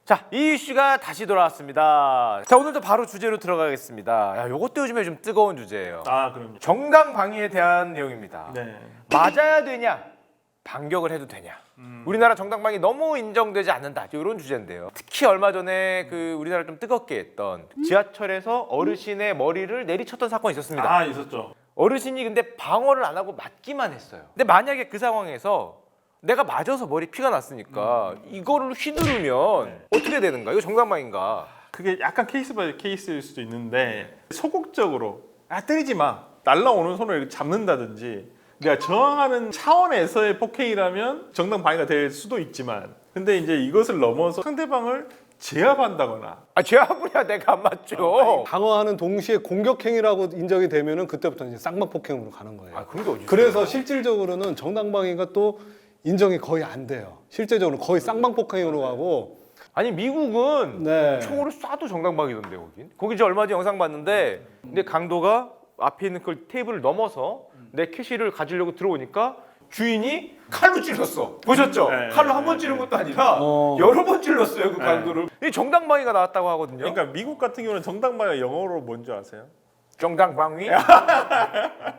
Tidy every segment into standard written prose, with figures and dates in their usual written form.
자, 이 이슈가 다시 돌아왔습니다. 자, 오늘도 바로 주제로 들어가겠습니다. 야, 요것도 요즘에 좀 뜨거운 주제예요. 아, 그럼요. 정당방위에 대한 내용입니다. 네. 맞아야 되냐? 반격을 해도 되냐? 우리나라 정당방위 너무 인정되지 않는다. 이런 주제인데요. 특히 얼마 전에 그 우리나라를 좀 뜨겁게 했던 지하철에서 어르신의 머리를 내리쳤던 사건이 있었습니다. 아, 있었죠. 어르신이 근데 방어를 안 하고 맞기만 했어요. 근데 만약에 그 상황에서 내가 맞아서 머리 피가 났으니까 이거를 휘두르면 어떻게 되는가? 이거 정당방위인가? 그게 약간 케이스 바이 케이스일 수도 있는데 소극적으로 때리지 마. 날라오는 손을 이렇게 잡는다든지 내가 저항하는 차원에서의 폭행이라면 정당방위가 될 수도 있지만 근데 이제 이것을 넘어서 상대방을 제압한다거나 제압이야 내가 안 맞죠. 방어하는 동시에 공격 행위라고 인정이 되면은 그때부터 이제 쌍방 폭행으로 가는 거예요. 그런 게 어디 있어요? 그래서 실질적으로는 정당방위가 또 인정이 거의 안 돼요. 실제적으로 거의 쌍방 폭행으로 가고. 아니 미국은 네. 총으로 쏴도 정당방위던데 거긴. 거기 이제 얼마 전에 영상 봤는데 근데 강도가 앞에 있는 그 테이블을 넘어서 내 캐시를 가지려고 들어오니까 주인이 칼로 찔렀어. 보셨죠? 네. 칼로 한 번 찌른 것도 아니라 여러 번 찔렀어요 그 강도를. 이 정당방위가 나왔다고 하거든요. 그러니까 미국 같은 경우는 정당방위가 영어로 뭔지 아세요? 정당방위?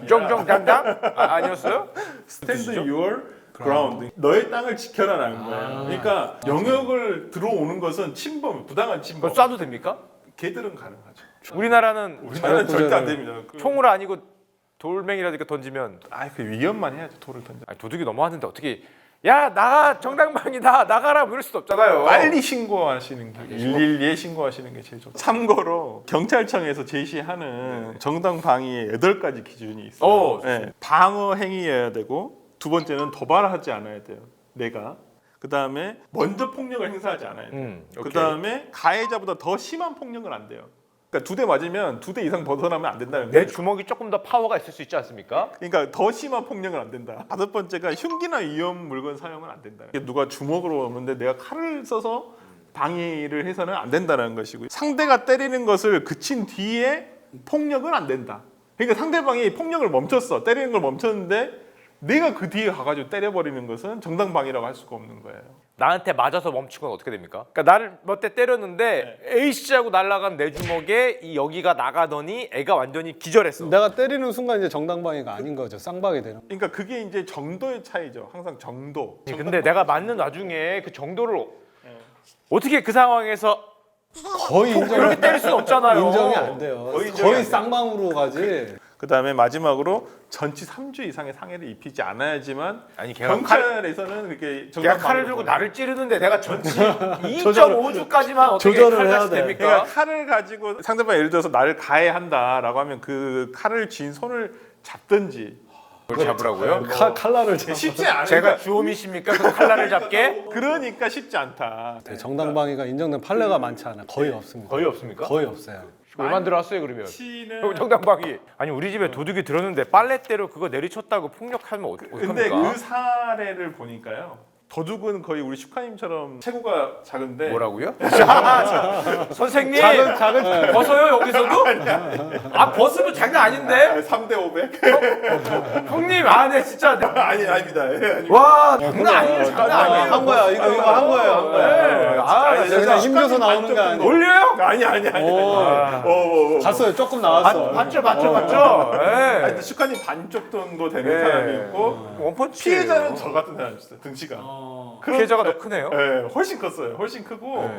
정정당당? 아니었어요? Stand your ground. 너의 땅을 지켜라라는 거예요. 그러니까 영역을 들어오는 것은 침범, 부당한 침범. 그거 쏴도 됩니까? 걔들은 가능하죠. 우리나라는 우리나라는 절대 안 됩니다. 총으로 아니고 돌멩이라든가 던지면 그 위험만 해야죠. 돌을 던져. 도둑이 넘어왔는데 어떻게 야 나가 정당방위다 나가라 뭐 이럴 수도 없잖아요. 빨리 신고하시는 게 112에 신고하시는 게 제일 좋죠. 참고로 경찰청에서 제시하는 정당방위의 8가지 기준이 있어요. 네. 방어 행위여야 되고 두 번째는 도발하지 않아야 돼요. 내가. 그다음에 먼저 폭력을 행사하지 않아야 돼요. 그다음에 가해자보다 더 심한 폭력은 안 돼요. 그러니까 2대 맞으면 2대 이상 벗어나면 안 된다는 거예요. 내 주먹이 조금 더 파워가 있을 수 있지 않습니까? 그러니까 더 심한 폭력은 안 된다. 5번째가 흉기나 위험 물건 사용은 안 된다. 누가 주먹으로 오는데 내가 칼을 써서 방위를 해서는 안 된다는 것이고 상대가 때리는 것을 그친 뒤에 폭력은 안 된다. 그러니까 상대방이 폭력을 멈췄어. 때리는 걸 멈췄는데 내가 그 뒤에 가가지고 때려버리는 것은 정당방위라고 할 수가 없는 거예요. 나한테 맞아서 멈춘 건 어떻게 됩니까? 그러니까 나를 몇 대 때렸는데 에이씨 하고 날아간 내 주먹에 이 여기가 나가더니 애가 완전히 기절했어. 내가 때리는 순간 이제 정당방위가 아닌 거죠. 쌍방이 되는. 그러니까 그게 이제 정도의 차이죠. 항상 정도. 근데 내가 맞는 와중에 그 정도를 어떻게 그 상황에서 거의 그렇게 때릴 수는 없잖아요. 인정이 안 돼요. 거의 쌍방으로 가지. 그다음에 마지막으로 전치 3주 이상의 상해를 입히지 않아야지만 아니 걔가 경찰에서는 그렇게 걔가 칼을 들고 나를 찌르는데 내가 전치 2.5주까지만 어떻게 조절을 칼같이 해야 돼. 됩니까? 그러니까 칼을 가지고 상대방 예를 들어서 나를 가해한다라고 하면 그 칼을 쥔 손을 잡든지 그걸 잡으라고요? 칼날을 잡아. 쉽지 않아요. 제가 주호미십니까? 그 칼날을 잡게? 그러니까 쉽지 않다. 정당방위가 인정된 판례가 많지 않아. 거의 없습니다. 거의 없습니까? 거의 없어요. 왜 만들어왔어요 그러면? 치는 정당방위. 아니 우리 집에 도둑이 들었는데 빨래대로 그거 내리쳤다고 폭력하면 어떡합니까? 근데 그 사례를 보니까요. 도둑은 거의 우리 슈카님처럼 체구가 작은데 뭐라고요? 선생님 작은 벗어요 여기서도? 벗으면 장난 아닌데? 3대 500? 형님 네 진짜 아닙니다. 와 장난 아니에요 장난 아니에요. 한 거야. 이거 한 거예요. 한 거야. 그냥 힘줘서 나오는 게 아니고. 올려요? 아니. 갔어요. 조금 나왔어. 봤죠. 아니, 슈카님 반쪽 정도 되는 사람이 있고 원펀치 피해자는 저 같은 사람이 있어요. 등치가. 피해자가 더 크네요. 네, 훨씬 컸어요. 훨씬 크고.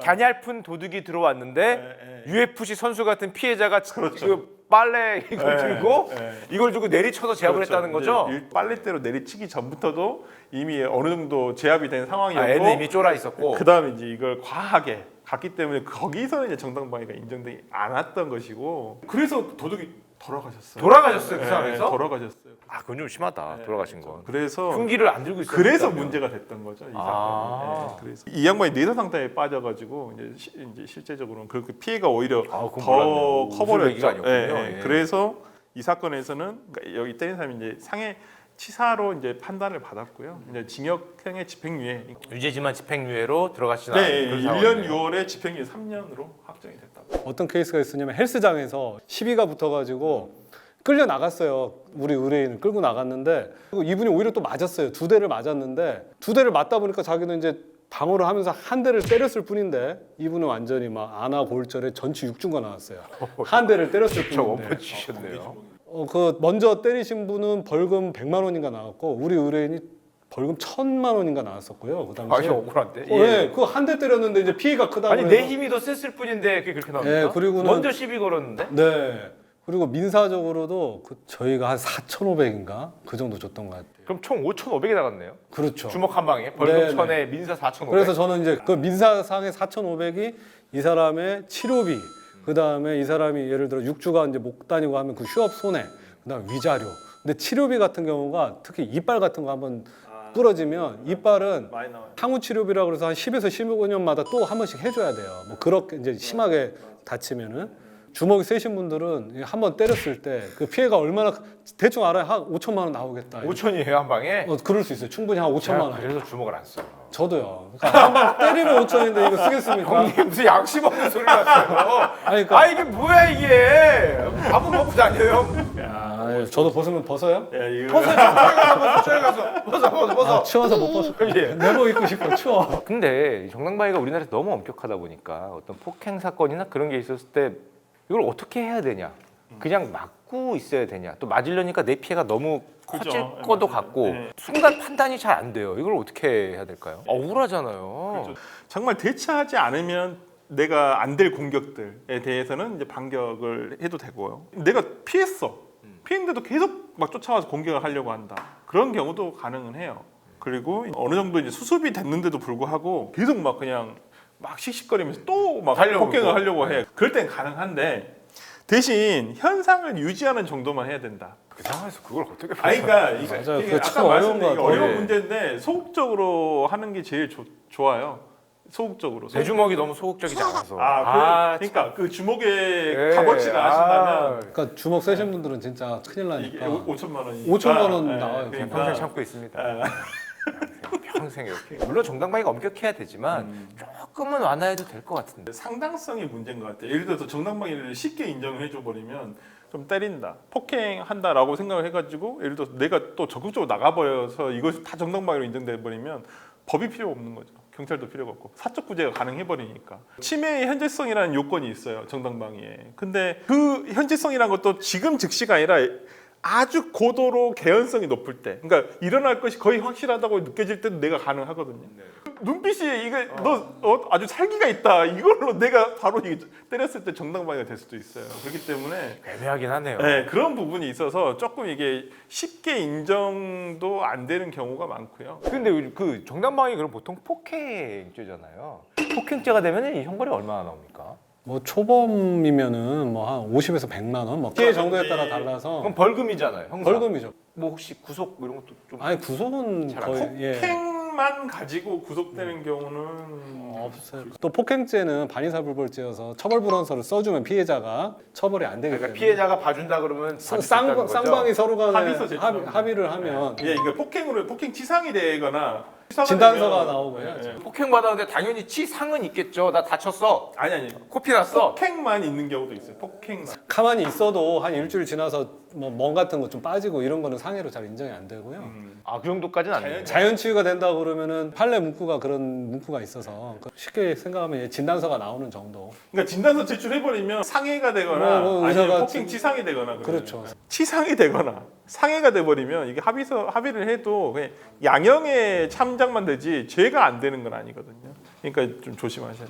가냘픈 도둑이 들어왔는데 UFC 선수 같은 피해자가 그렇죠. 그 빨래 이걸 들고 이걸 들고 내리쳐서 제압을 그렇죠. 했다는 거죠? 빨래대로 내리치기 전부터도 이미 어느 정도 제압이 된 상황이었고 애는 이미 쫄아 있었고 그 다음에 이제 이걸 과하게 갔기 때문에 거기서는 이제 정당방위가 인정되지 않았던 것이고 그래서 도둑이 돌아가셨어요. 그 상황에서? 돌아가셨어요. 그건 좀 심하다. 돌아가신 건. 그래서 흉기를 안 들고 있었어요. 그래서 문제가 됐던 거죠. 이 사건이. 그래서 이 양반이 뇌사 상태에 빠져가지고 이제 실제적으로는 그렇게 피해가 오히려 그건 더 몰랐네요. 웃을 커버렸죠. 얘기가 아니었군요. 그래서 이 사건에서는 그러니까 여기 때린 사람이 이제 상해 치사로 이제 판단을 받았고요. 이제 징역형의 집행유예. 유죄지만 집행유예로 들어가시나. 네, 1년 6월에 집행유예 3년으로 확정이 됐다고. 어떤 케이스가 있었냐면 헬스장에서 시비가 붙어가지고 끌려 나갔어요. 우리 의뢰인을 끌고 나갔는데 이분이 오히려 또 맞았어요. 2대를 맞았는데 2대를 맞다 보니까 자기는 이제 방어를 하면서 한 대를 때렸을 뿐인데 이분은 완전히 막 아나골절에 전치 6주가 나왔어요. 한 대를 때렸을 저 뿐인데. 원펀 치셨네요. 그 먼저 때리신 분은 벌금 100만 원인가 나왔고 우리 의뢰인이 벌금 1000만 원인가 나왔었고요. 그 아, 당시에. 이거 억울한데. 네, 그 한 대 때렸는데 이제 피해가 크다고. 아니 내 힘이 더 셌을 뿐인데 그게 그렇게 나옵니까? 예, 그리고는- 먼저 시비 걸었는데. 네. 그리고 민사적으로도 저희가 한 4,500인가 그 정도 줬던 것 같아요. 그럼 총 5,500이 나갔네요. 그렇죠. 주먹 한 방에 벌금 네, 1,000에 민사 4,500. 그래서 저는 이제 그 민사상의 4,500이 이 사람의 치료비, 그 다음에 이 사람이 예를 들어 6주간 이제 못 다니고 하면 그 휴업 손해, 그 다음 위자료. 근데 치료비 같은 경우가 특히 이빨 같은 거 한번 부러지면 이빨은 많이 나와요. 항우 치료비라고 그래서 한 10에서 15년마다 또 한 번씩 해줘야 돼요. 뭐 그렇게 이제 심하게 다치면은. 주먹이 세신 분들은 한 번 때렸을 때 그 피해가 얼마나 대충 알아요. 한 5천만 원 나오겠다. 5천이에요 한 방에. 그럴 수 있어요. 충분히 한 5천만 원. 그래서 주먹을 안 써요. 저도요. 그러니까 한 번 때리면 5천인데 이거 쓰겠습니까? 형님 무슨 양심 없는 소리 났어요. 아니, 그러니까- 아 이게 뭐야 이게? 밥은 먹고 다녀요? 아, 저도 벗으면 벗어요? 야, 이거 벗어 저에 가서 벗어. 아, 추워서 못 벗어. 예. 내복 입고 싶어. 추워. 근데 정당방위가 우리나라에서 너무 엄격하다 보니까 어떤 폭행 사건이나 그런 게 있었을 때 이걸 어떻게 해야 되냐? 그냥 맞고 있어야 되냐? 또 맞으려니까 내 피해가 너무 그죠. 커질 네, 것도 맞아요. 같고 네. 순간 판단이 잘 안 돼요. 이걸 어떻게 해야 될까요? 억울하잖아요. 그렇죠. 정말 대처하지 않으면 내가 안 될 공격들에 대해서는 이제 반격을 해도 되고요. 내가 피했어. 피했는데도 계속 막 쫓아와서 공격을 하려고 한다. 그런 경우도 가능은 해요. 그리고 어느 정도 이제 수습이 됐는데도 불구하고 계속 막 그냥 막 씩씩거리면서 또 막 하려고 폭행을 그러고. 하려고 해. 그럴 땐 가능한데 대신 현상을 유지하는 정도만 해야 된다. 그 상황에서 그걸 어떻게 아니 그러니까 이게, 맞아요. 이게 그게 아까 참 어려운 말씀드린 것 게 어려운 같아요. 문제인데 소극적으로 하는 게 제일 좋아요. 소극적으로. 내 주먹이 너무 소극적이지 않아서. 그러니까 그 주먹의 예. 값어치를 아신다면 그러니까 주먹 세신 분들은 진짜 큰일 이게 나니까. 5천만 원이 5천만 원 나와요. 그냥 그러니까. 평생 참고 있습니다. 평생 이렇게. 물론 정당방위가 엄격해야 되지만 조금은 완화해도 될 것 같은데. 상당성이 문제인 것 같아요. 예를 들어서 정당방위를 쉽게 인정을 해줘 버리면 좀 때린다, 폭행한다라고 생각을 해가지고 예를 들어서 내가 또 적극적으로 나가버려서 이것이 다 정당방위로 인정돼 버리면 법이 필요 없는 거죠. 경찰도 필요가 없고 사적 구제가 가능해 버리니까. 침해의 현재성이라는 요건이 있어요, 정당방위에. 근데 그 현재성이라는 것도 지금 즉시가 아니라 아주 고도로 개연성이 높을 때, 그러니까 일어날 것이 거의 확실하다고 느껴질 때도 내가 가능하거든요. 눈빛이 이게 너 아주 살기가 있다, 이걸로 내가 바로 때렸을 때 정당방위가 될 수도 있어요. 그렇기 때문에 애매하긴 하네요. 네, 그런 부분이 있어서 조금 이게 쉽게 인정도 안 되는 경우가 많고요. 근데 그 정당방위 그럼 보통 폭행죄잖아요. 폭행죄가 되면 이 형벌이 얼마나 나옵니까? 뭐 초범이면은 뭐 한 50에서 100만 원, 뭐 피해 정도에 따라 달라서 그럼 벌금이잖아요. 형사. 벌금이죠. 뭐 혹시 구속 뭐 이런 것도 좀 아니 구속은 잘안 거의 예. 폭행만 가지고 구속되는 경우는 없어요. 또 폭행죄는 반의사불벌죄여서 처벌불원서를 써주면 피해자가 처벌이 안 되기 그러니까 때문에 피해자가 봐준다 그러면 봐줄 수 있다는 거죠? 쌍방이 서로 간에 합의서 제출하면 합의를 하면 예, 이게 폭행치상이 되거나 진단서가 나오고요. 예, 예. 폭행 받았는데 당연히 치상은 있겠죠. 나 다쳤어. 아니 코피 났어. 폭행만 있는 경우도 있어요. 폭행만. 가만히 있어도 한 일주일 지나서 뭐 멍 같은 거 좀 빠지고 이런 거는 상해로 잘 인정이 안 되고요. 아 그 정도까지는 안 돼요. 자연 치유가 된다 그러면은 판례 문구가 그런 문구가 있어서 쉽게 생각하면 진단서가 나오는 정도. 그러니까 진단서 제출해버리면 상해가 되거나 뭐 아니면 의사가 폭행치상이 되거나 그래요. 그렇죠. 치상이 되거나 상해가 돼버리면 이게 합의를 해도 그냥 양형의 참작만 되지 죄가 안 되는 건 아니거든요. 그러니까 좀 조심하셔야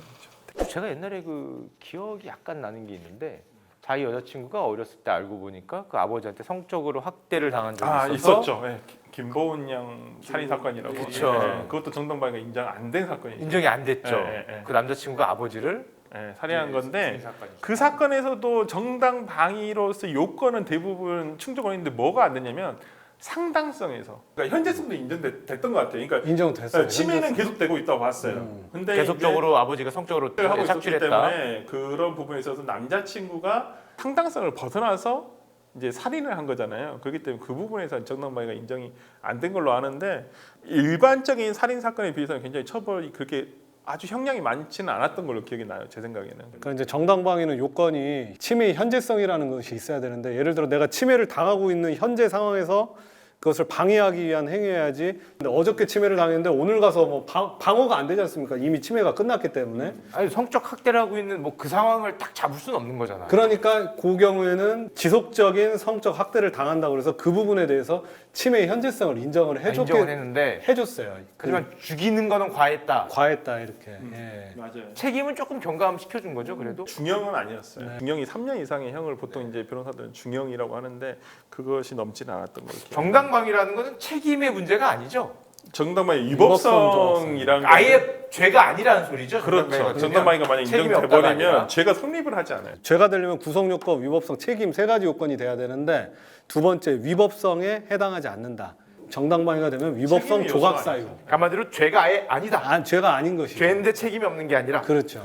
되죠. 제가 옛날에 그 기억이 약간 나는 게 있는데 자기 여자친구가 어렸을 때 알고 보니까 그 아버지한테 성적으로 학대를 당한 적이 있어서 있었죠. 예. 김보은 양 살인 사건이라고. 그쵸. 예, 그것도 정당방위가 인정 안 된 사건이죠. 인정이 안 됐죠. 예. 그 남자친구가 아버지를 예, 살해한 건데 사건이죠. 그 사건에서도 정당방위로서 요건은 대부분 충족을 했는데 뭐가 안 되냐면 상당성에서, 그러니까 현재성도 인정됐던 것 같아요. 그러니까 인정됐어요. 침해는 계속되고 있다고 봤어요. 근데 계속적으로 아버지가 성적으로 이제 하고 있었기 착취했다. 때문에 그런 부분에 있어서 남자친구가 상당성을 벗어나서 이제 살인을 한 거잖아요. 그렇기 때문에 그 부분에서 정당방위가 인정이 안 된 걸로 아는데 일반적인 살인 사건에 비해서는 굉장히 처벌이 그렇게 아주 형량이 많지는 않았던 걸로 기억이 나요. 제 생각에는. 그러니까 이제 정당방위는 요건이 침해의 현재성이라는 것이 있어야 되는데 예를 들어 내가 침해를 당하고 있는 현재 상황에서 그것을 방해하기 위한 행위여야지. 근데 어저께 침해를 당했는데 오늘 가서 뭐 방어가 안 되지 않습니까? 이미 침해가 끝났기 때문에. 아니 성적 학대를 하고 있는 뭐 그 상황을 딱 잡을 수는 없는 거잖아. 그러니까 그 경우에는 지속적인 성적 학대를 당한다고 그래서 그 부분에 대해서 침해의 현재성을 인정을 인정을 했는데 해줬어요. 하지만 죽이는 거는 과했다. 과했다 이렇게. 예. 맞아요. 책임은 조금 경감시켜준 거죠, 그래도. 중형은 아니었어요. 네. 중형이 3년 이상의 형을 보통 이제 변호사들은 중형이라고 하는데 그것이 넘지는 않았던 거예요. 정당방위라는 것은 책임의 문제가 아니죠. 정당방위 위법성 위법성이란 아예 죄가 아니라는 소리죠. 그렇죠. 정당방위가 만약 책임이 없다가 아니라. 인정돼버리면 죄가 성립을 하지 않아요. 죄가 되려면 구성요건, 위법성, 책임 세 가지 요건이 돼야 되는데 두 번째 위법성에 해당하지 않는다. 정당방위가 되면 위법성 책임이 조각 요소가 사유. 한마디로 죄가 아예 아니다. 죄가 아닌 것이죠. 죄인데 책임이 없는 게 아니라. 그렇죠.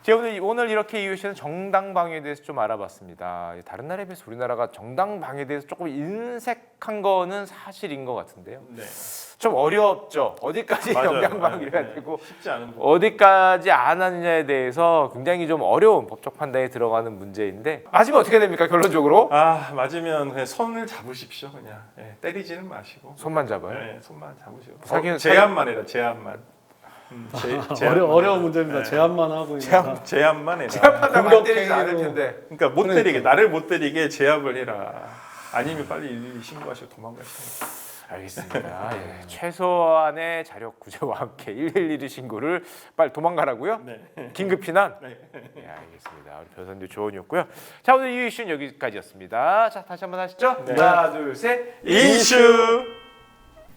제가 오늘 이렇게 이유시는 정당방위에 대해서 좀 알아봤습니다. 다른 나라에 비해서 우리나라가 정당방위에 대해서 조금 인색한 거는 사실인 것 같은데요. 네. 좀 어렵죠. 어디까지 맞아요. 정당방위가 네. 되고 쉽지 않은 부분. 어디까지 안 하느냐에 대해서 굉장히 좀 어려운 법적 판단이 들어가는 문제인데 맞으면 어떻게 됩니까 결론적으로? 맞으면 그냥 손을 잡으십시오. 그냥 때리지는 마시고. 손만 잡아요. 네, 손만 잡으시고. 사기는 제한만 해라. 제한만. 제한만 어려운 해라. 문제입니다. 네. 제한만 하고 있는. 제한만 해라. 제압한다고 안 때리지 않을 공격행위로. 텐데. 그러니까 못 그러니까. 때리게 나를 못 때리게 제압을 해라. 아니면 빨리 112 신고하시고 도망가시고. 알겠습니다. 예. 최소한의 자력 구제와 함께 112 신고를 빨리 도망가라고요? 네. 긴급 피난? 네. 예, 알겠습니다. 우리 변호사님 조언이었고요. 자, 오늘 이 이슈는 여기까지였습니다. 자, 다시 한번 하시죠. 네. 하나, 둘, 셋. 이슈.